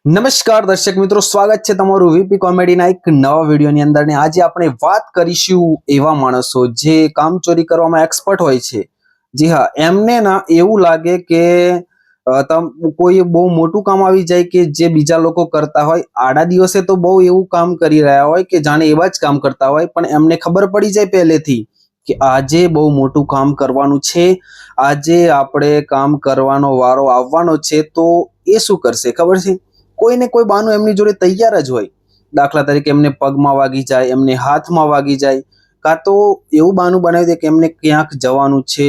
નમસ્કાર દર્શક મિત્રો, સ્વાગત છે તમારું વીપી કોમેડીના એક નવા વિડીયોની અંદર ને આજે આપણે વાત કરીશું એવા માણસો જે કામચોરી કરવામાં એક્સપર્ટ હોય છે। જી હા, એમને ના એવું લાગે કે કોઈ બહુ મોટું કામ આવી જાય કે જે બીજા લોકો કરતા હોય આડા દિવસે તો બહુ એવું કામ કરી રહ્યા હોય કે જાણે એવા જ કામ કરતા હોય, પણ એમને ખબર પડી જાય પહેલેથી કે આજે બહુ મોટું કામ કરવાનું છે, આજે આપણે કામ કરવાનો વારો આવવાનો છે। તો એ શું કરશે ખબર છે? કોઈને કોઈ બાનું એમની જોડે તૈયાર જ હોય। દાખલા તરીકે એમને પગમાં વાગી જાય, એમને હાથમાં વાગી જાય, કાં તો એવું બાનું બનાવી દે કે એમને ક્યાંક જવાનું છે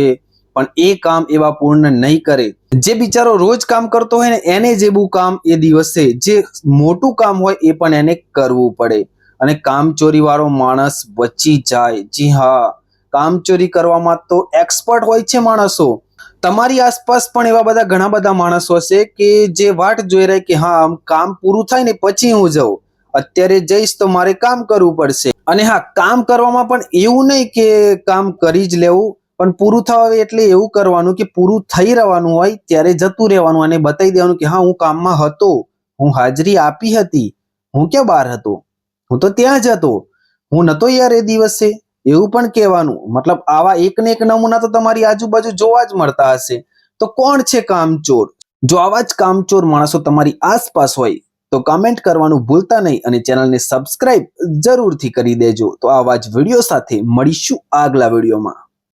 પણ એ કામ એવા પૂર્ણ નહીં કરે। જે બિચારો રોજ કામ કરતો હોય ને એને જેવું કામ એ દિવસે જે મોટું કામ હોય એ પણ એને કરવું પડે અને કામચોરી વાળો માણસ બચી જાય। જી હા, કામચોરી કરવામાં તો એક્સપર્ટ હોય છે માણસો। તમારી આસપાસ પણ એવા બધા ઘણા બધા માણસો હશે કે જે વાટ જોઈ રહે કે હા કામ પૂરું થાય ને પછી હું જાઉં, અત્યારે જઈશ તો મારે કામ કરવું પડશે। અને હા, કામ કરવામાં પણ એવું નહીં કે કામ કરી જ લેવું, પણ પૂરું થવા એટલે એવું કરવાનું કે પૂરું થઈ રહેવાનું હોય ત્યારે જતું રહેવાનું અને બતાવી દેવાનું કે હા હું કામમાં હતો, હું હાજરી આપી હતી, હું ક્યાં બહાર હતો, હું તો ત્યાં જ હતો, હું નતો યાર એ દિવસે, એવું પણ કહેવાનું। મતલબ આવા એક ને એક નમૂના તો તમારી આજુબાજુ જોવા જ મળતા હશે। તો કોણ છે કામચોર? જો આવા જ કામચોર માણસો તમારી આસપાસ હોય તો કમેન્ટ કરવાનું ભૂલતા નહીં અને ચેનલને સબસ્ક્રાઇબ જરૂરથી કરી દેજો। તો આવા જ વિડીયો સાથે મળીશું આગલા વિડીયોમાં।